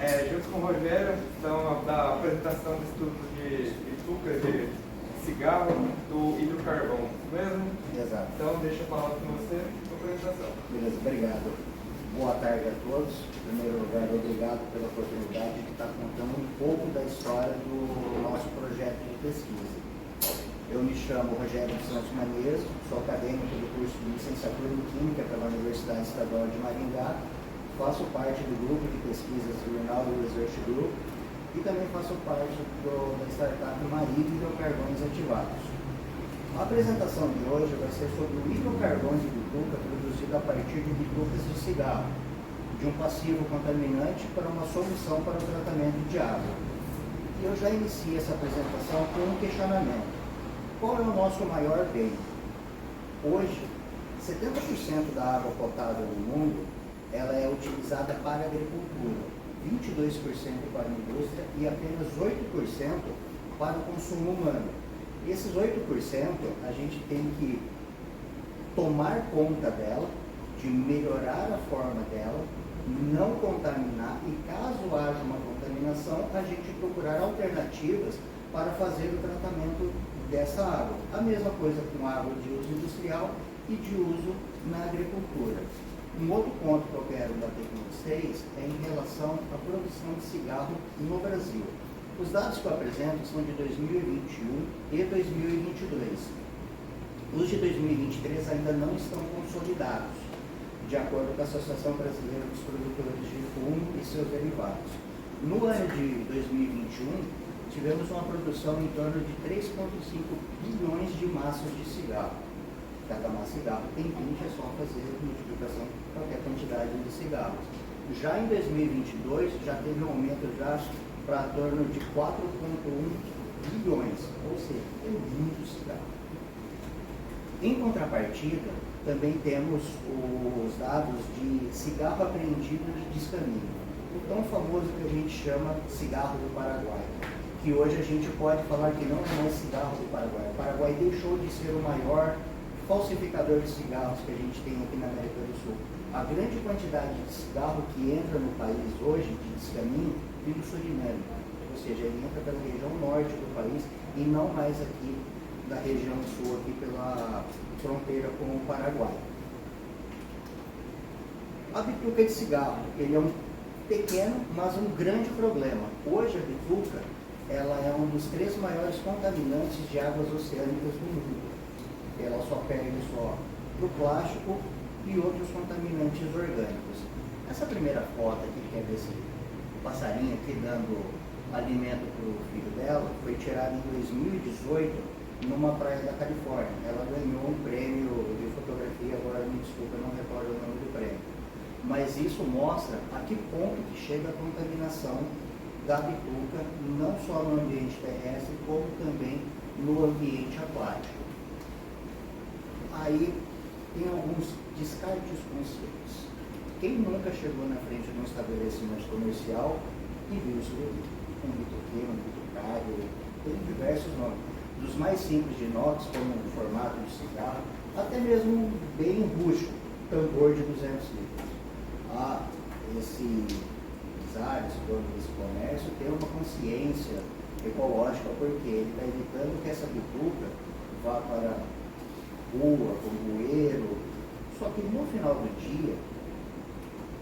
Junto com o Rogério, então, da apresentação do estudo de bituca de cigarro do hidrocarvão, mesmo? Exato. Então, deixa eu falar com você a apresentação. Beleza, obrigado. Boa tarde a todos. Em primeiro lugar, obrigado pela oportunidade de estar contando um pouco da história do nosso projeto de pesquisa. Eu me chamo Rogério dos Santos Maneiros, sou acadêmico do curso de licenciatura em Química pela Universidade Estadual de Maringá, faço parte do grupo de pesquisas do Rinaldo Research Group e também faço parte da startup Marido Hidrocarvões Ativados. A apresentação de hoje vai ser sobre o hidrocarvão de bituca produzido a partir de bitucas de cigarro, de um passivo contaminante para uma solução para o tratamento de água. E eu já iniciei essa apresentação com um questionamento. Qual é o nosso maior bem? Hoje, 70% da água potável no mundo ela é utilizada para a agricultura, 22% para a indústria e apenas 8% para o consumo humano. Esses 8% a gente tem que tomar conta dela, de melhorar a forma dela, não contaminar e caso haja uma contaminação, a gente procurar alternativas para fazer o tratamento dessa água. A mesma coisa com água de uso industrial e de uso na agricultura. Um outro ponto que eu quero bater com vocês é em relação à produção de cigarro no Brasil. Os dados que eu apresento são de 2021 e 2022. Os de 2023 ainda não estão consolidados, de acordo com a Associação Brasileira dos Produtores de Fumo e seus derivados. No ano de 2021, tivemos uma produção em torno de 3,5 bilhões de maços de cigarro. Cada maço de cigarro tem 20, é só fazer multiplicação de qualquer quantidade de cigarros. Já em 2022, já teve um aumento já para torno de 4,1 bilhões, ou seja, é muito cigarro. Em contrapartida, também temos os dados de cigarro apreendido de descaminho, o tão famoso que a gente chama cigarro do Paraguai, que hoje a gente pode falar que não é mais cigarro do Paraguai. O Paraguai deixou de ser o maior falsificador de cigarros que a gente tem aqui na América do Sul. A grande quantidade de cigarro que entra no país hoje, de descaminho, vem do Suriname, ou seja, ele entra pela região norte do país e não mais aqui da região sul, aqui pela fronteira com o Paraguai. A bituca de cigarro, ele é um pequeno, mas um grande problema. Hoje a bituca, ela é um dos 3 maiores contaminantes de águas oceânicas do mundo. Ela só perde só para o plástico e outros contaminantes orgânicos. Essa primeira foto aqui, que é desse passarinho aqui dando alimento para o filho dela, foi tirada em 2018 numa praia da Califórnia. Ela ganhou um prêmio de fotografia, agora me desculpa, eu não recordo o nome do prêmio. Mas isso mostra a que ponto que chega a contaminação da bituca, não só no ambiente terrestre, como também no ambiente aquático. Aí tem alguns descartes conscientes. Quem nunca chegou na frente de um estabelecimento comercial e viu isso daí? Um bituqueiro, um bitucário, tem diversos nomes. Dos mais simples de inox, como o formato de cigarro, até mesmo bem rústico, tambor de 200 litros. Esse empresário, esse dono desse comércio, tem uma consciência ecológica, porque ele está evitando que essa bituca vá para rua, com bueiro. Só que no final do dia,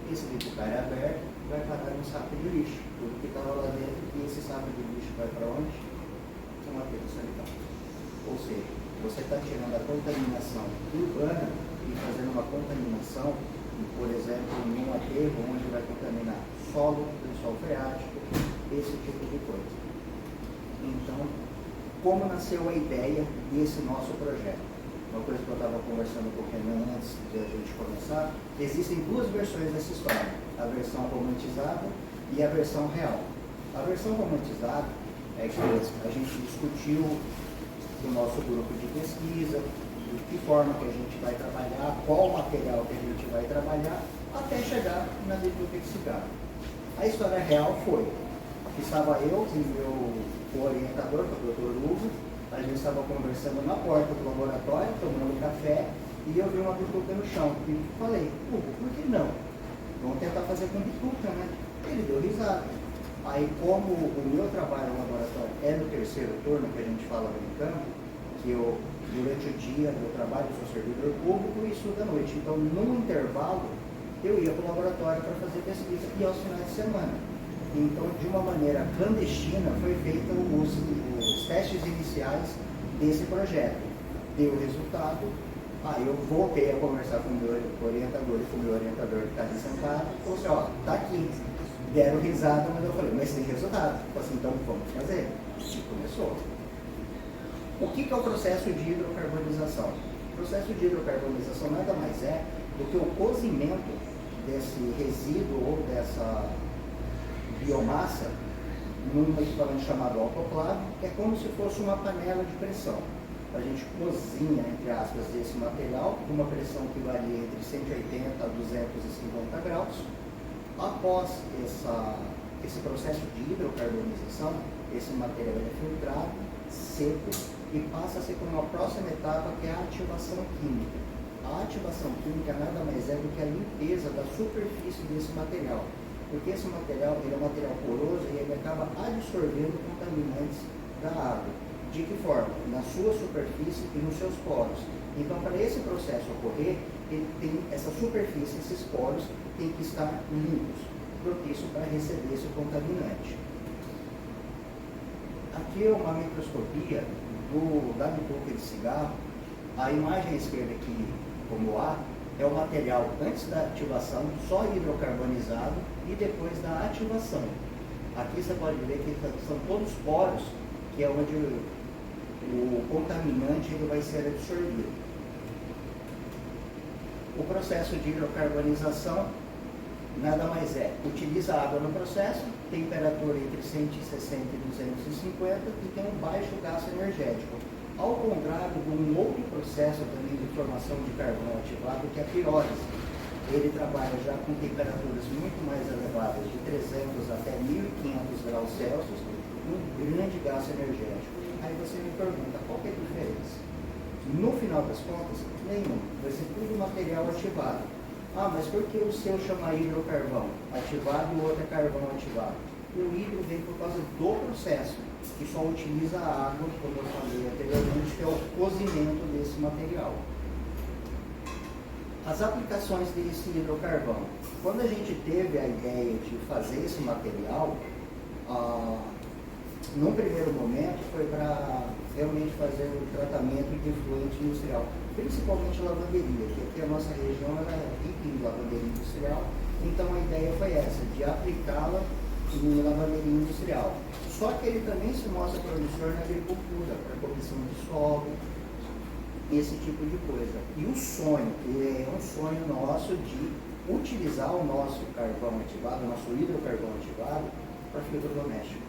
esse bitucário aberto vai parar no saco de lixo. Tudo que estava lá dentro, e esse saco de lixo vai para onde? Para um aterro sanitário. Ou seja, você está tirando a contaminação urbana e fazendo uma contaminação, por exemplo, num aterro onde vai contaminar solo, lençol freático, esse tipo de coisa. Então, como nasceu a ideia desse nosso projeto? Uma coisa que eu estava conversando com o Renan antes de a gente começar, existem 2 versões dessa história, a versão romantizada e a versão real. A versão romantizada é que a gente discutiu no nosso grupo de pesquisa, de que forma que a gente vai trabalhar, qual material que a gente vai trabalhar, até chegar na bituca de cigarro. A história real foi que estava eu e meu orientador, que é o Dr. Hugo. A gente estava conversando na porta do laboratório, tomando café, e eu vi uma bituca no chão. E falei, Hugo, por que não? Vamos tentar fazer com bituca, né? Ele deu risada. Aí, como o meu trabalho no laboratório é no terceiro turno, que a gente fala brincando, que eu, durante o dia, eu trabalho, sou servidor público e estudo à noite. Então, no intervalo, eu ia para o laboratório para fazer pesquisa e aos finais de semana. Então, de uma maneira clandestina, foi feito os testes iniciais desse projeto. Deu resultado, aí eu voltei a conversar com o meu orientador e com o meu orientador que está ali sentado, e falou assim, ó, tá aqui. Deram risada, mas eu falei, mas tem resultado. Eu falei assim, então vamos fazer. E começou. O que é o processo de hidrocarbonização? O processo de hidrocarbonização nada mais é do que o cozimento desse resíduo ou dessa biomassa num equipamento chamado autoclave, que é como se fosse uma panela de pressão. A gente cozinha, entre aspas, esse material com uma pressão que varia entre 180 a 250 graus. Após esse processo de hidrocarbonização, esse material é filtrado, seco e passa a ser por uma próxima etapa, que é a ativação química. A ativação química nada mais é do que a limpeza da superfície desse material, porque esse material ele é um material poroso e ele acaba absorvendo contaminantes da água. De que forma? Na sua superfície e nos seus poros. Então, para esse processo ocorrer, ele tem essa superfície, esses poros, tem que estar limpos, propício para receber esse contaminante. Aqui é uma microscopia da bituca de cigarro. A imagem à esquerda aqui, como A, é o material antes da ativação, só hidrocarbonizado, e depois da ativação. Aqui você pode ver que são todos poros, que é onde o contaminante ele vai ser absorvido. O processo de hidrocarbonização nada mais é, utiliza água no processo, temperatura entre 160 e 250 e tem um baixo gasto energético. Ao contrário de um outro processo também de formação de carvão ativado, que é a pirólise. Ele trabalha já com temperaturas muito mais elevadas, de 300 até 1500 graus Celsius, com um grande gasto energético. Aí você me pergunta, qual que é a diferença? No final das contas, nenhum. Vai ser tudo material ativado. Ah, mas por que o seu chama hidrocarvão ativado e o outro é carvão ativado? O hidro vem por causa do processo, que só utiliza a água, como eu falei anteriormente, que é o cozimento desse material. As aplicações desse hidrocarvão. Quando a gente teve a ideia de fazer esse material, num primeiro momento foi para realmente fazer o tratamento de efluente industrial, principalmente lavanderia, que aqui a nossa região ela é rica em lavanderia industrial, então a ideia foi essa, de aplicá-la em lavanderia industrial. Só que ele também se mostra promissor na agricultura, para correção de solo, esse tipo de coisa. E o sonho, é um sonho nosso de utilizar o nosso carvão ativado, o nosso hidrocarvão ativado, para filtro doméstico,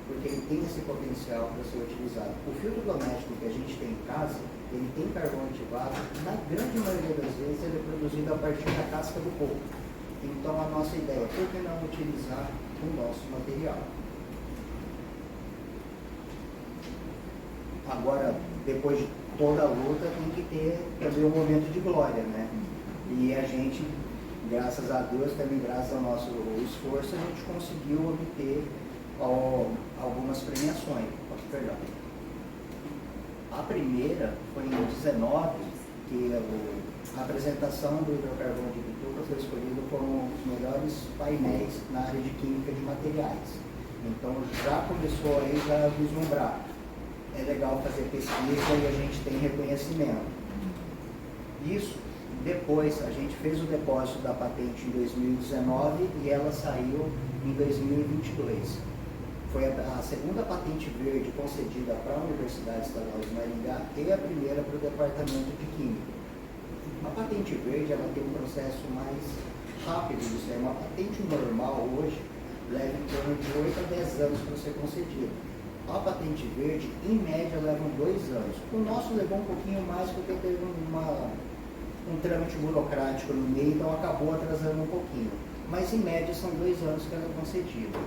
porque ele tem esse potencial para ser utilizado. O filtro doméstico que a gente tem em casa, ele tem carvão ativado, na grande maioria das vezes ele é produzido a partir da casca do coco. Então a nossa ideia é por que não utilizar o nosso material. Agora, depois de toda a luta, tem que ter também um momento de glória, né? E a gente, graças a Deus, também graças ao nosso esforço, a gente conseguiu obter algumas premiações. Perdão. A primeira foi em 2019, que a apresentação do hidrocarvão de bituca foi escolhido como um dos melhores painéis na área de química de materiais. Então já começou aí a vislumbrar. É legal fazer pesquisa e a gente tem reconhecimento. Isso, depois a gente fez o depósito da patente em 2019 e ela saiu em 2022. Foi a segunda patente verde concedida para a Universidade Estadual de Maringá e a primeira para o Departamento de Química. A patente verde ela tem um processo mais rápido, isso é uma patente normal hoje, leva em torno de 8 a 10 anos para ser concedida. A patente verde, em média, levam 2 anos. O nosso levou um pouquinho mais porque teve um trâmite burocrático no meio, então acabou atrasando um pouquinho. Mas, em média, são 2 anos que ela é concedida.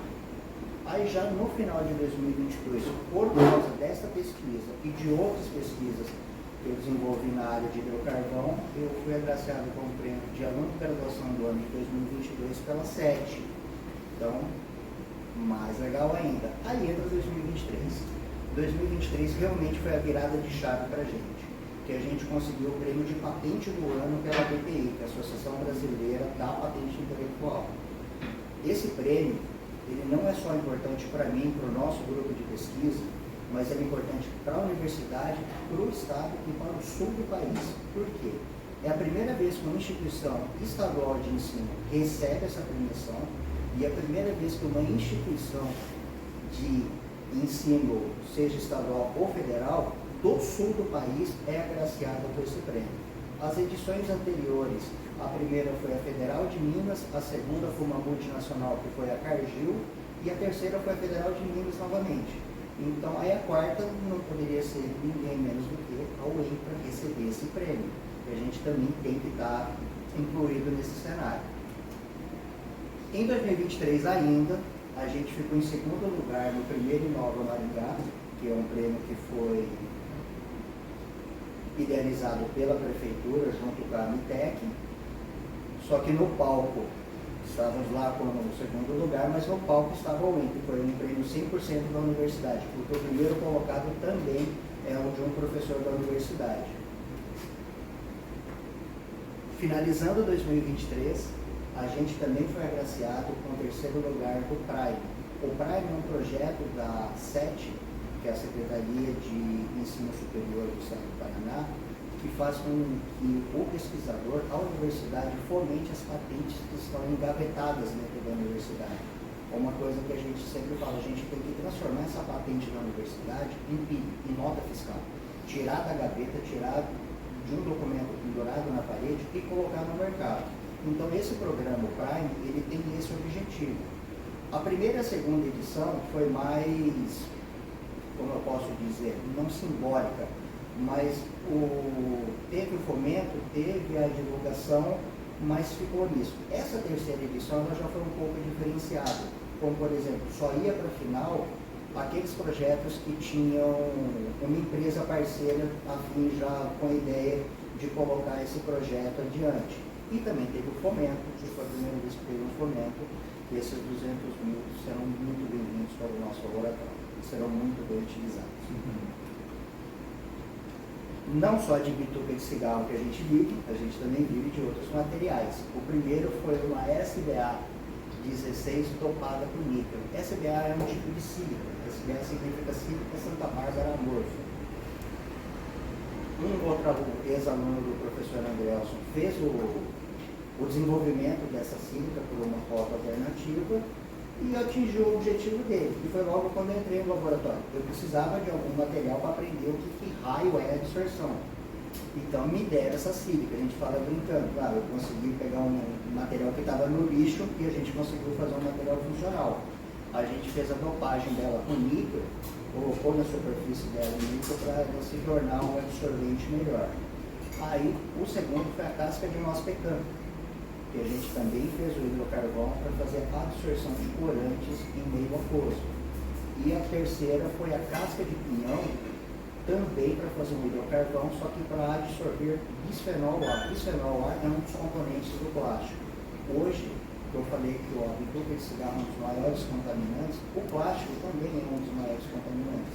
Aí, já no final de 2022, por causa desta pesquisa e de outras pesquisas que eu desenvolvi na área de hidrocarvão, eu fui agraciado com o prêmio de aluno de graduação do ano de 2022 pela SET. Então, mais legal ainda. Aí entra 2023. 2023 realmente foi a virada de chave para a gente, que a gente conseguiu o prêmio de patente do ano pela ABPI, que é a Associação Brasileira da Patente Intelectual. Esse prêmio, ele não é só importante para mim, para o nosso grupo de pesquisa, mas ele é importante para a universidade, para o estado e para o sul do país. Por quê? É a primeira vez que uma instituição estadual de ensino recebe essa premiação e é a primeira vez que uma instituição de ensino, seja estadual ou federal, do sul do país é agraciada por esse prêmio. As edições anteriores, a primeira foi a Federal de Minas, a segunda foi uma multinacional que foi a Cargill e a terceira foi a Federal de Minas novamente. Então, aí a quarta não poderia ser ninguém menos do que a UEM para receber esse prêmio. A gente também tem que estar incluído nesse cenário. Em 2023 ainda, a gente ficou em segundo lugar no primeiro Inova Maringá, que é um prêmio que foi idealizado pela prefeitura junto com a Amitec. Só que no palco, estávamos lá como no segundo lugar, mas no palco estava o UEM, que foi um prêmio 100% da universidade, porque o primeiro colocado também é o de um professor da universidade. Finalizando 2023, a gente também foi agraciado com o terceiro lugar do Prime. O Prime é um projeto da SET, que é a Secretaria de Ensino Superior do Estado do Paraná, que faz com que o pesquisador, a universidade, fomente as patentes que estão engavetadas dentro da universidade. É uma coisa que a gente sempre fala, a gente tem que transformar essa patente da universidade em PIB, em nota fiscal. Tirar da gaveta, tirar de um documento pendurado na parede e colocar no mercado. Então esse programa, o Prime, ele tem esse objetivo. A primeira e a segunda edição foi mais, como eu posso dizer, não simbólica, mas teve o fomento, teve a divulgação, mas ficou nisso. Essa terceira edição ela já foi um pouco diferenciada, como por exemplo, só ia para a final aqueles projetos que tinham uma empresa parceira a fim já com a ideia de colocar esse projeto adiante. E também teve o fomento, que foi a primeira vez que teve um fomento, e esses 200 mil serão muito bem-vindos para o nosso laboratório, e serão muito bem utilizados. Não só de bituca de cigarro que a gente também vive de outros materiais. O primeiro foi uma SBA 16 dopada com níquel. SBA é um tipo de sílica. SBA significa sílica Santa Bárbara amorfa. Um outro ex-aluno do professor Andrelson fez o desenvolvimento dessa sílica por uma rota alternativa e atingiu o objetivo dele. E foi logo quando eu entrei no laboratório. Eu precisava de algum material para aprender o que raio é a dispersão. Então me deram essa sílica. A gente fala brincando, claro, eu consegui pegar um material que estava no lixo e a gente conseguiu fazer um material funcional. A gente fez a dopagem dela com níquel, colocou na superfície dela níquel para ela se tornar um absorvente melhor. Aí o segundo foi a casca de noz pecan, que a gente também fez o hidrocarvão para fazer a absorção de corantes em meio aquoso. E a terceira foi a casca de pinhão, também para fazer um hidrocarvão, só que para absorver bisfenol A. Bisfenol A é um dos componentes do plástico. Hoje, eu falei que a bituca de cigarro é um dos maiores contaminantes, o plástico também é um dos maiores contaminantes.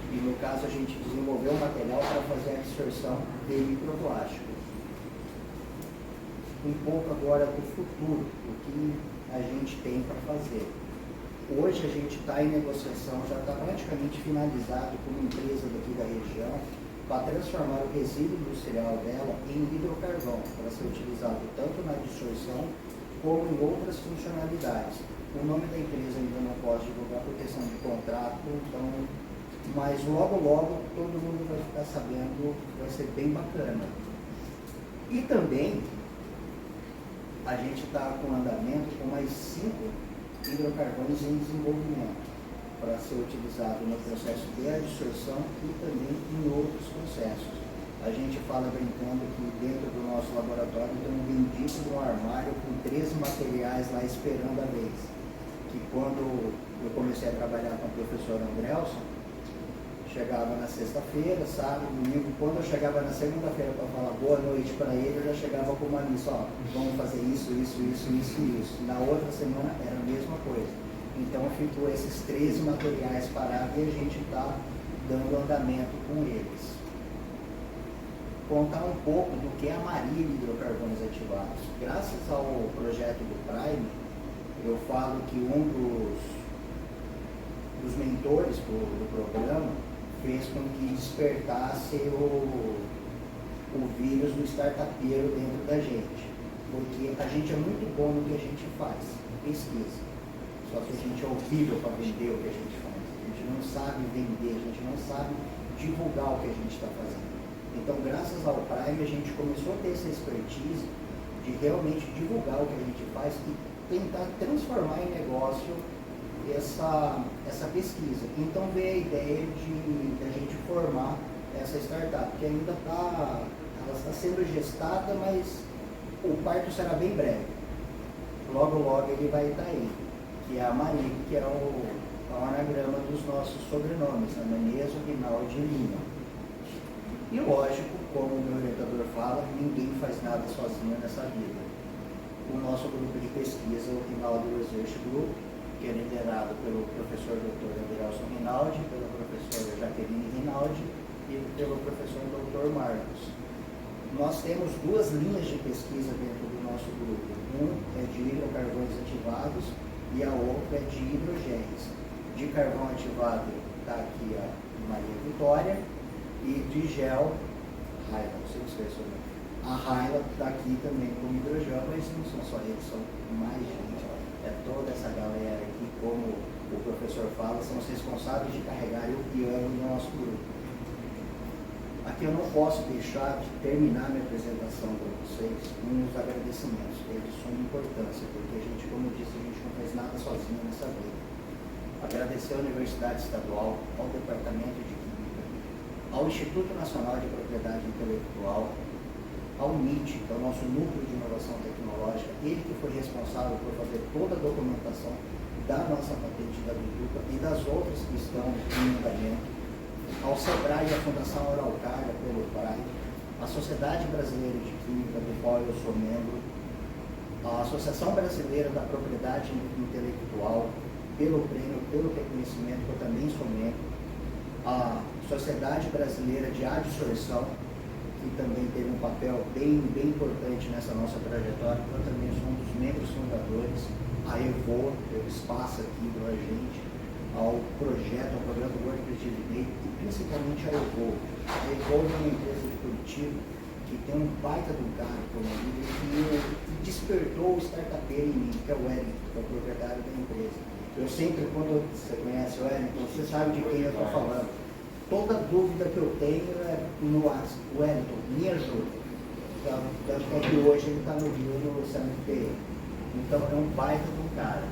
E no caso a gente desenvolveu um material para fazer a absorção de microplástico. Um pouco agora do futuro, o que a gente tem para fazer. Hoje a gente está em negociação, já está praticamente finalizado com uma empresa daqui da região para transformar o resíduo industrial dela em hidrocarvão, para ser utilizado tanto na absorção como em outras funcionalidades. O nome da empresa ainda não posso divulgar por questão de contrato, então, mas logo todo mundo vai ficar sabendo, vai ser bem bacana. E também a gente está com andamento com mais 5 hidrocarvões em desenvolvimento para ser utilizado no processo de absorção e também em outros processos. A gente fala brincando que dentro do nosso laboratório tem um bendito de um armário com 13 materiais lá esperando a vez. Que quando eu comecei a trabalhar com o professor Andrelson, Chegava na sexta-feira, sábado, domingo. Quando eu chegava na segunda-feira para falar boa noite para ele, eu já chegava com uma lista, ó, vamos fazer isso. Na outra semana era a mesma coisa. Então ficou esses 13 materiais parados e a gente está dando andamento com eles. Contar um pouco do que é a Maria de hidrocarvões ativados. Graças ao projeto do Prime, eu falo que um dos mentores do programa fez com que despertasse o vírus do startupeiro dentro da gente. Porque a gente é muito bom no que a gente faz, pesquisa. Só que a gente é horrível para vender o que a gente faz. A gente não sabe vender, a gente não sabe divulgar o que a gente está fazendo. Então, graças ao Prime, a gente começou a ter essa expertise de realmente divulgar o que a gente faz e tentar transformar em negócio essa pesquisa. Então veio a ideia de a gente formar essa startup, que ainda está sendo gestada, mas o parto será bem breve. Logo ele vai estar aí, que é a Maria, que é o anagrama dos nossos sobrenomes, Ananias, Rinaldi e Lima. E lógico, como o meu orientador fala, ninguém faz nada sozinho nessa vida. O nosso grupo de pesquisa, o Rinaldi Research Group, que é liderado pelo professor Dr. Adelson Rinaldi, pela professora Jaqueline Rinaldi e pelo professor Dr. Marcos. Nós temos duas linhas de pesquisa dentro do nosso grupo. Um é de hidrocarvões ativados e a outra é de hidrogéns. De carvão ativado está aqui a Maria Vitória e de gel, Raila, não sei se é o a Raila está aqui também com hidrogel, mas não são só eles, são mais gente. É toda essa galera aqui, como o professor fala, são os responsáveis de carregar o piano do nosso grupo. Aqui eu não posso deixar de terminar minha apresentação para vocês com os agradecimentos. Eles são de importância, porque a gente, como eu disse, a gente não faz nada sozinho nessa vida. Agradecer à Universidade Estadual, ao Departamento de Química, ao Instituto Nacional de Propriedade Intelectual, ao NIT, que é o nosso Núcleo de Inovação Tecnológica, ele que foi responsável por fazer toda a documentação da nossa patente da Biduca e das outras que estão em andamento, ao SEBRAE e à Fundação Araucária pelo PRAE, a Sociedade Brasileira de Química, do qual eu sou membro, a Associação Brasileira da Propriedade Intelectual, pelo prêmio, pelo reconhecimento, que eu também sou membro, a Sociedade Brasileira de Adsorção, que também teve um papel bem importante nessa nossa trajetória, eu também sou um dos membros fundadores, a EVO, deu espaço aqui para a gente, ao projeto, ao programa do World Creative Day, e principalmente a EVO. A EVO é uma empresa de Curitiba que tem um baita do cara como líder que despertou o startupeiro em mim, que é o Wellington, que é o proprietário da empresa. Eu sempre, quando você conhece o Wellington, você sabe de quem eu estou falando. Toda dúvida que eu tenho é no WhatsApp. Wellington, me ajuda. Tanto é que hoje ele está no Rio do CMPE. Então é um baita de um cara.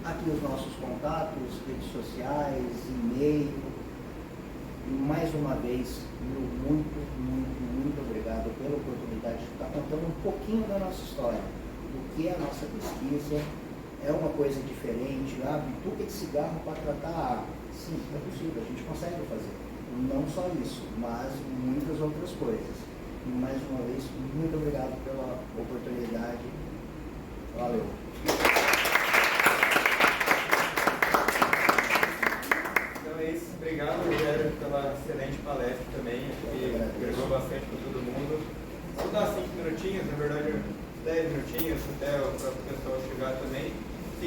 Aqui os nossos contatos, redes sociais, e-mail. E mais uma vez, muito obrigado pela oportunidade de estar contando um pouquinho da nossa história. O que é a nossa pesquisa. É uma coisa diferente. Bituca de cigarro para tratar a água. Sim, é possível, a gente consegue fazer. Não só isso, mas muitas outras coisas. E mais uma vez, muito obrigado pela oportunidade. Valeu. Então é isso. Obrigado, Rogério, pela excelente palestra também. Que agregou bastante para todo mundo. Vou dar 5 minutinhos, na verdade 10 minutinhos, até o próprio pessoal chegar também.